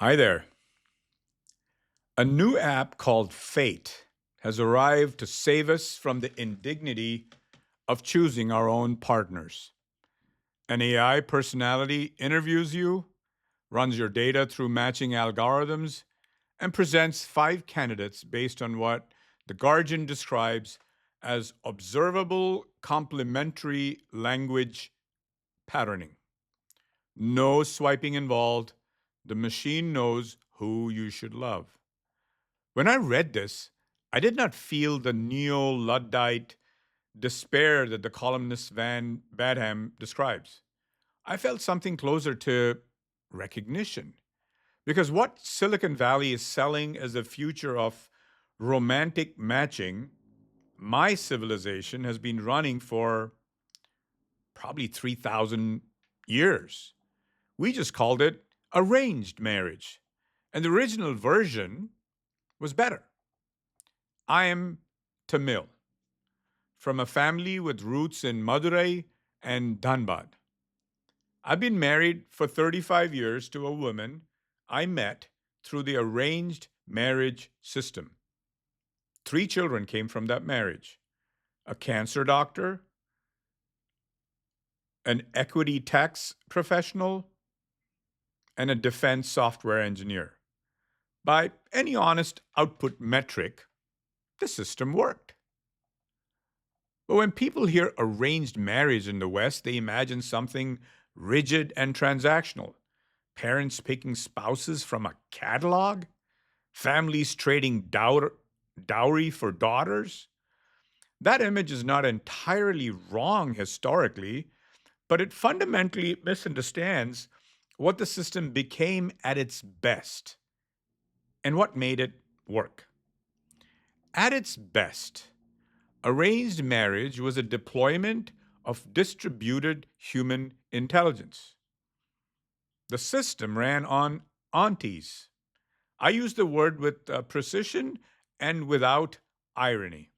Hi there. A new app called Fate has arrived to save us from the indignity of choosing our own partners. An AI personality interviews you, runs your data through matching algorithms, and presents five candidates based on what the Guardian describes as observable complementary language patterning. No swiping involved. The machine knows who you should love. When I read this, I did not feel the neo Luddite despair that the columnist Van Badham describes. I felt something closer to recognition. Because what Silicon Valley is selling as the future of romantic matching, my civilization has been running for probably 3,000 years. We just called it arranged marriage. And the original version was better. I am Tamil, from a family with roots in Madurai and Dhanbad. I've been married for 35 years to a woman I met through the arranged marriage system. Three children came from that marriage: a cancer doctor, an equity tax professional, and a defense software engineer. By any honest output metric, the system worked. But when people hear arranged marriage in the West, they imagine something rigid and transactional. Parents picking spouses from a catalog, families trading dowry for daughters. That image is not entirely wrong historically, but it fundamentally misunderstands what the system became at its best and what made it work. At its best, arranged marriage was a deployment of distributed human intelligence. The system ran on aunties. I use the word with precision and without irony.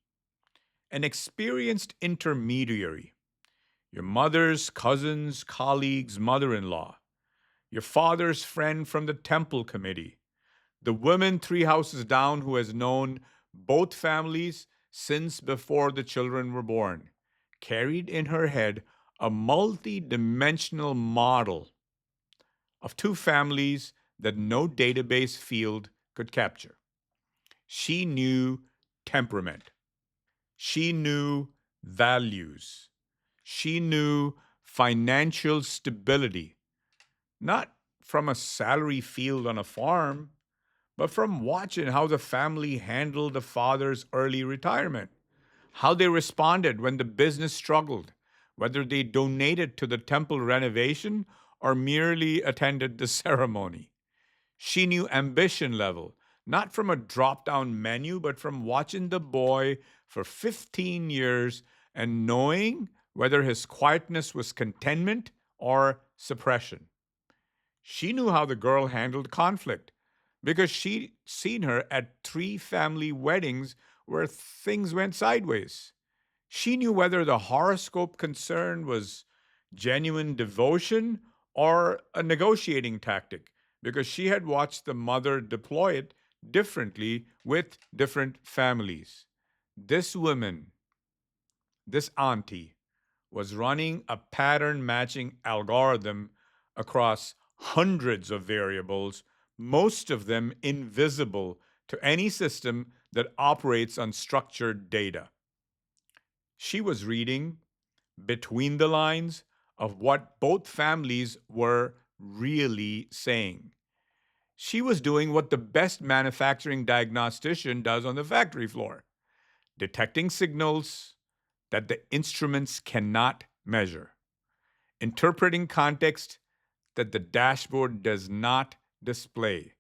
An experienced intermediary, your mother's cousin's colleague's mother in law, your father's friend from the temple committee, the woman three houses down who has known both families since before the children were born, carried in her head a multi dimensional model of two families that no database field could capture. She knew temperament. She knew values. She knew financial stability, not from a salary field on a farm, but from watching how the family handled the father's early retirement, how they responded when the business struggled, whether they donated to the temple renovation or merely attended the ceremony. She knew ambition level, not from a drop down menu, but from watching the boy for 15 years and knowing whether his quietness was contentment or suppression. She knew how the girl handled conflict because she'd seen her at three family weddings where things went sideways. She knew whether the horoscope concern was genuine devotion or a negotiating tactic because she had watched the mother deploy it differently with different families. This woman, this auntie, was running a pattern matching algorithm across hundreds of variables, most of them invisible to any system that operates on structured data. She was reading between the lines of what both families were really saying. She was doing what the best manufacturing diagnostician does on the factory floor: detecting signals that the instruments cannot measure, interpreting context that the dashboard does not display,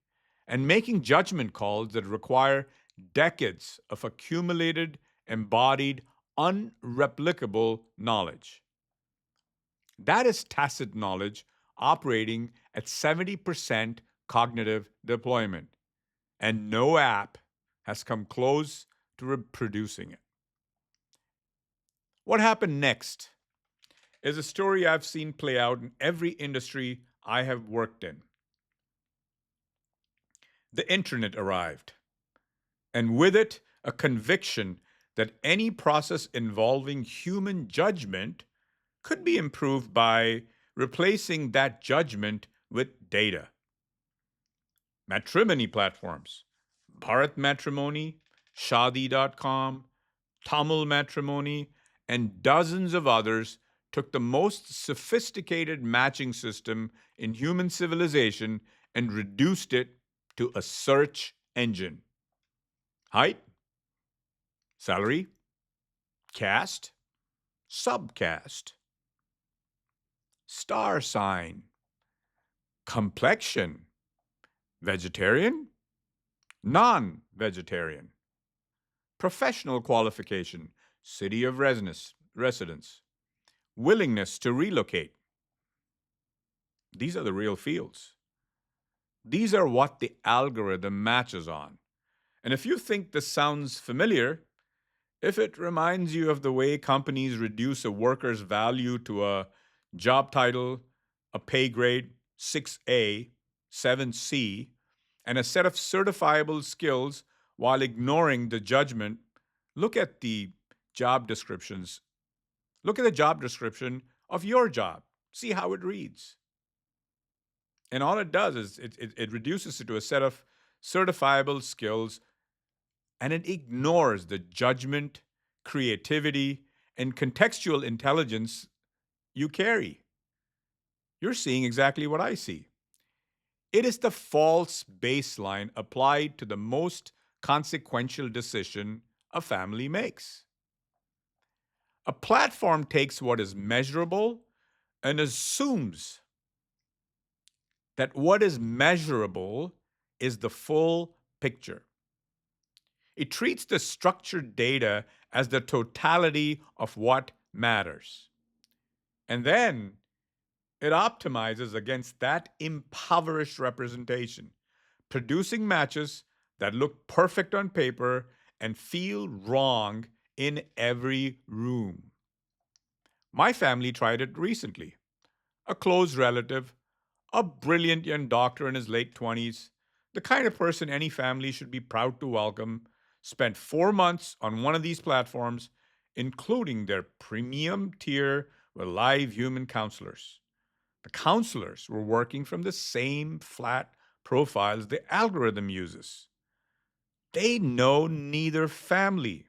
and making judgment calls that require decades of accumulated, embodied, unreplicable knowledge. That is tacit knowledge operating at 70% cognitive deployment, and no app has come close to reproducing it. What happened next is a story I've seen play out in every industry I have worked in. The internet arrived, and with it, a conviction that any process involving human judgment could be improved by replacing that judgment with data. Matrimony platforms, Bharat Matrimony, Shadi.com, Tamil Matrimony, and dozens of others took the most sophisticated matching system in human civilization and reduced it to a search engine. Height, salary, caste, subcaste, star sign, complexion, vegetarian, non vegetarian, professional qualification, city of residence, willingness to relocate. These are the real fields. These are what the algorithm matches on. And if you think this sounds familiar, if it reminds you of the way companies reduce a worker's value to a job title, a pay grade, 6A, 7C, and a set of certifiable skills while ignoring the judgment, look at the job descriptions. Look at the job description of your job. See how it reads. And all it does is it reduces it to a set of certifiable skills, and it ignores the judgment, creativity, and contextual intelligence you carry. You're seeing exactly what I see. It is the false baseline applied to the most consequential decision a family makes. A platform takes what is measurable and assumes that what is measurable is the full picture. It treats the structured data as the totality of what matters. And then it optimizes against that impoverished representation, producing matches that look perfect on paper and feel wrong in every room. My family tried it recently. A close relative, a brilliant young doctor in his late 20s, the kind of person any family should be proud to welcome, spent 4 months on one of these platforms, including their premium tier with live human counselors. The counselors were working from the same flat profiles the algorithm uses. They know neither family.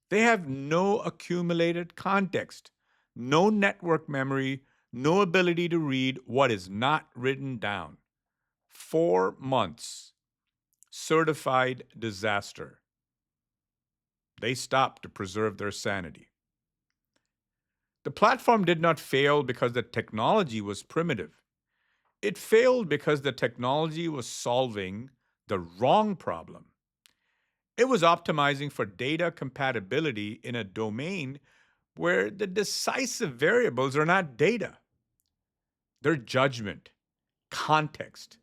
They have no accumulated context, no network memory, no ability to read what is not written down. 4 months. Certified disaster. They stopped to preserve their sanity. The platform did not fail because the technology was primitive. It failed because the technology was solving the wrong problem. It was optimizing for data compatibility in a domain where the decisive variables are not data. They're judgment, context,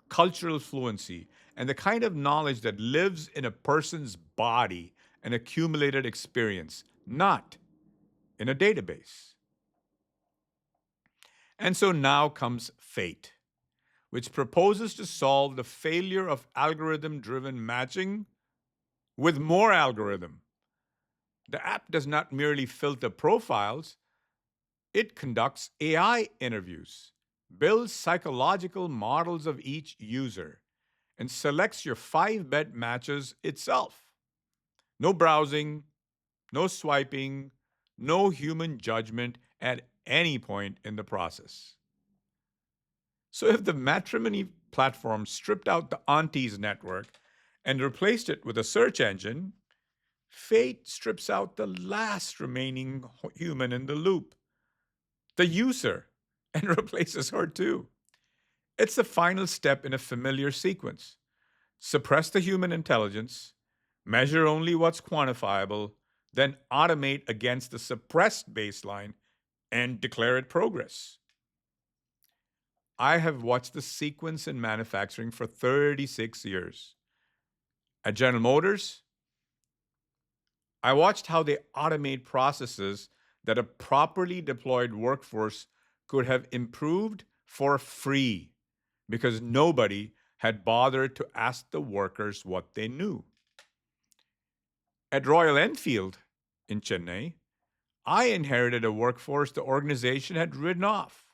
cultural fluency, and the kind of knowledge that lives in a person's body and accumulated experience, not in a database. And so now comes fate, which proposes to solve the failure of algorithm driven matching with more algorithm. The app does not merely filter profiles, it conducts AI interviews, builds psychological models of each user, and selects your 5 bet matches itself. No browsing, no swiping, no human judgment at any point in the process. So, if the matrimony platform stripped out the aunties network and replaced it with a search engine, fate strips out the last remaining human in the loop, the user, and replaces her too. It's the final step in a familiar sequence. Suppress the human intelligence, measure only what's quantifiable, then automate against the suppressed baseline and declare it progress. I have watched the sequence in manufacturing for 36 years. At General Motors, I watched how they automate processes that a properly deployed workforce could have improved for free because nobody had bothered to ask the workers what they knew. At Royal Enfield in Chennai, I inherited a workforce the organization had ridden off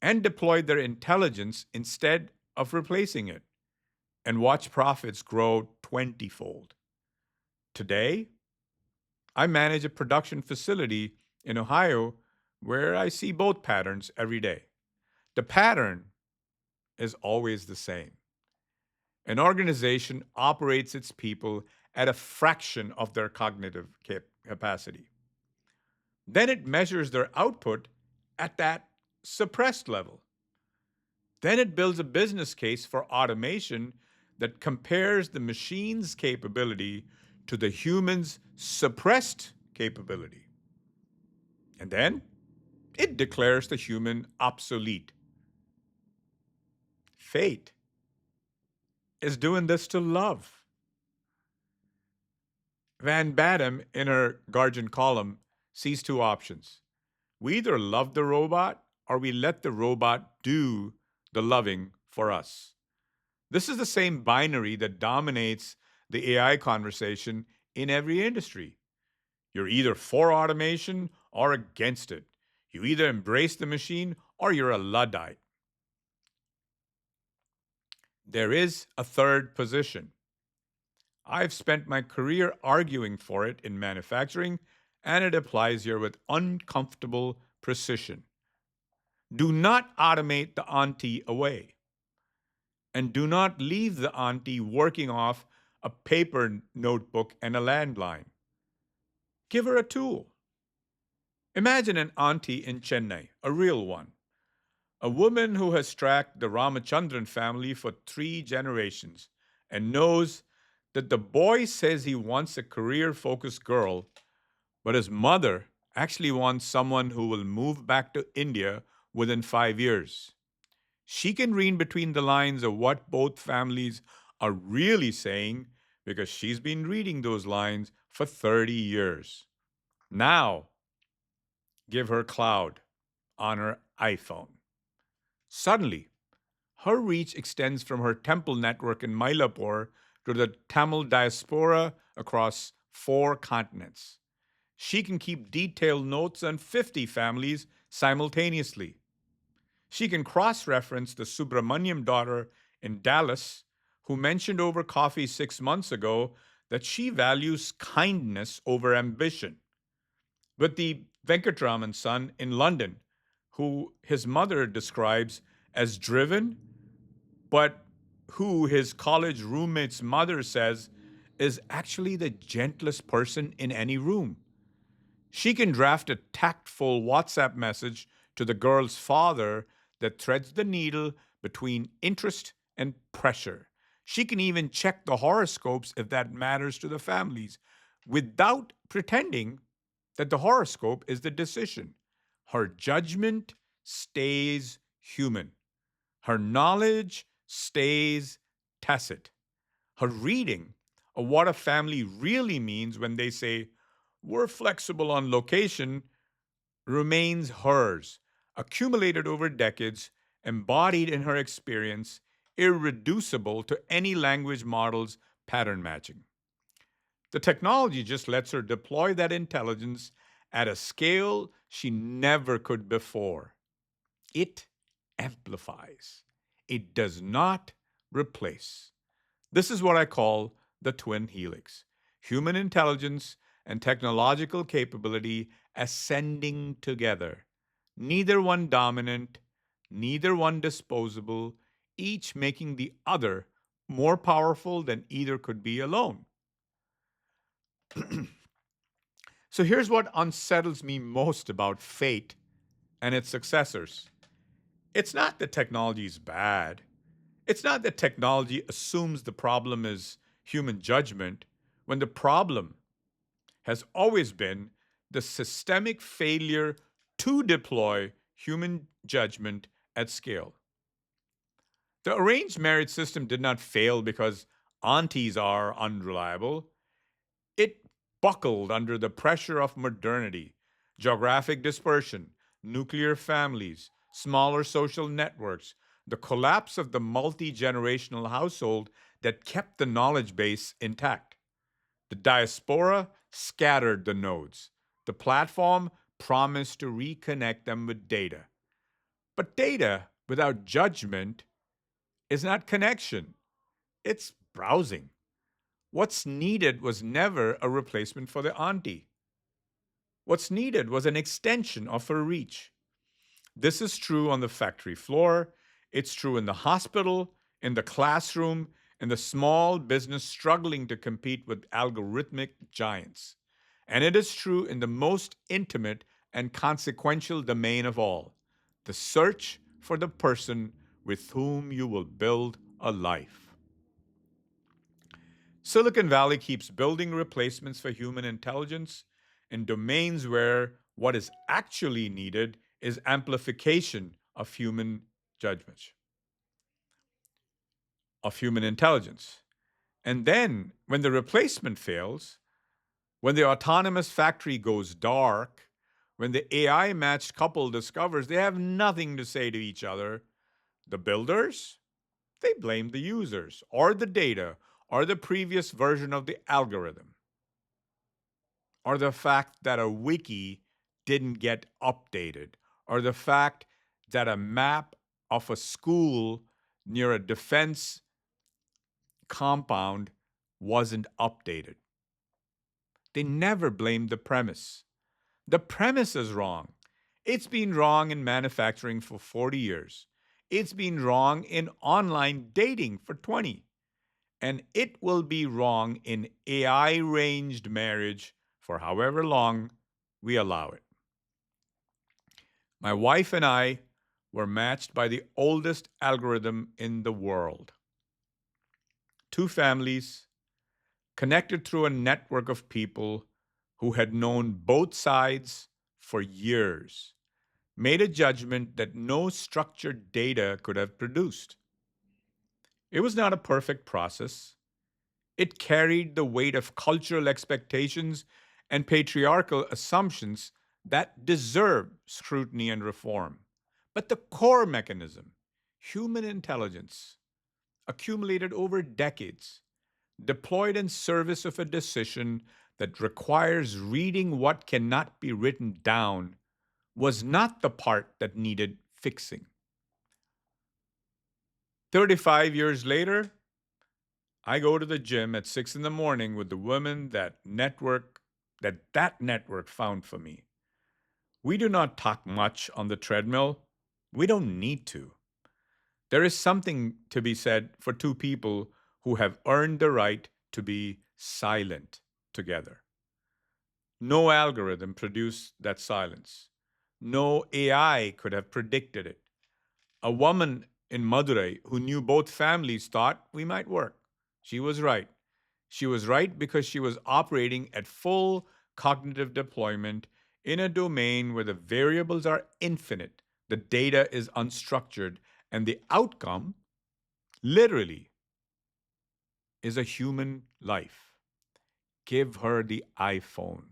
and deployed their intelligence instead of replacing it and watched profits grow 20-fold. Today, I manage a production facility in Ohio where I see both patterns every day. The pattern is always the same. An organization operates its people at a fraction of their cognitive capacity. Then it measures their output at that suppressed level. Then it builds a business case for automation that compares the machine's capability to the human's suppressed capability. And then it declares the human obsolete. Fate is doing this to love. Van Badham, in her Guardian column, sees two options. We either love the robot or we let the robot do the loving for us. This is the same binary that dominates the AI conversation in every industry. You're either for automation or against it. You either embrace the machine or you're a Luddite. There is a third position. I've spent my career arguing for it in manufacturing, and it applies here with uncomfortable precision. Do not automate the auntie away. And do not leave the auntie working off a paper notebook and a landline. Give her a tool. Imagine an auntie in Chennai, a real one, a woman who has tracked the Ramachandran family for 3 generations and knows that the boy says he wants a career focused girl, but his mother actually wants someone who will move back to India within 5 years. She can read between the lines of what both families are really saying because she's been reading those lines for 30 years. Now, give her cloud on her iPhone. Suddenly, her reach extends from her temple network in Mylapore to the Tamil diaspora across 4 continents. She can keep detailed notes on 50 families simultaneously. She can cross reference the Subramaniam daughter in Dallas, who mentioned over coffee 6 months ago that she values kindness over ambition, with the Venkatraman son in London, who his mother describes as driven, but who his college roommate's mother says is actually the gentlest person in any room. She can draft a tactful WhatsApp message to the girl's father that threads the needle between interest and pressure. She can even check the horoscopes if that matters to the families without pretending that the horoscope is the decision. Her judgment stays human. Her knowledge stays tacit. Her reading of what a family really means when they say, we're flexible on location, remains hers, accumulated over decades, embodied in her experience, irreducible to any language model's pattern matching. The technology just lets her deploy that intelligence at a scale she never could before. It amplifies, it does not replace. This is what I call the Twin Helix: human intelligence and technological capability ascending together, neither one dominant, neither one disposable, each making the other more powerful than either could be alone. So here's what unsettles me most about fate and its successors. It's not that technology is bad. It's not that technology assumes the problem is human judgment when the problem has always been the systemic failure to deploy human judgment at scale. The arranged marriage system did not fail because aunties are unreliable. It buckled under the pressure of modernity, geographic dispersion, nuclear families, smaller social networks, the collapse of the multi generational household that kept the knowledge base intact. The diaspora scattered the nodes. The platform promised to reconnect them with data. But data without judgment is not connection, it's browsing. What's needed was never a replacement for the auntie. What's needed was an extension of her reach. This is true on the factory floor, it's true in the hospital, in the classroom, in the small business struggling to compete with algorithmic giants. And it is true in the most intimate and consequential domain of all, the search for the person with whom you will build a life. Silicon Valley keeps building replacements for human intelligence in domains where what is actually needed is amplification of human judgment, of human intelligence. And then, when the replacement fails, when the autonomous factory goes dark, when the AI matched couple discovers they have nothing to say to each other, the builders, they blame the users or the data or the previous version of the algorithm or the fact that a wiki didn't get updated or the fact that a map of a school near a defense compound wasn't updated. They never blamed the premise. The premise is wrong. It's been wrong in manufacturing for 40 years. It's been wrong in online dating for 20. And it will be wrong in AI ranged marriage for however long we allow it. My wife and I were matched by the oldest algorithm in the world. Two families connected through a network of people who had known both sides for years, made a judgment that no structured data could have produced. It was not a perfect process. It carried the weight of cultural expectations and patriarchal assumptions that deserve scrutiny and reform. But the core mechanism, human intelligence, accumulated over decades, deployed in service of a decision that requires reading what cannot be written down, was not the part that needed fixing. 35 years later, I go to the gym at 6 in the morning with the woman that network found for me. We do not talk much on the treadmill. We don't need to. There is something to be said for two people who have earned the right to be silent together. No algorithm produced that silence. No AI could have predicted it. A woman in Madurai who knew both families thought we might work. She was right. She was right because she was operating at full cognitive deployment in a domain where the variables are infinite, the data is unstructured, and the outcome, literally, is a human life. Give her the iPhone.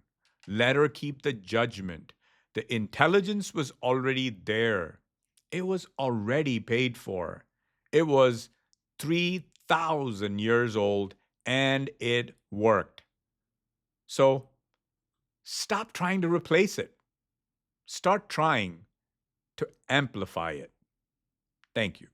Let her keep the judgment. The intelligence was already there. It was already paid for. It was 3,000 years old and it worked. So stop trying to replace it. Start trying to amplify it. Thank you.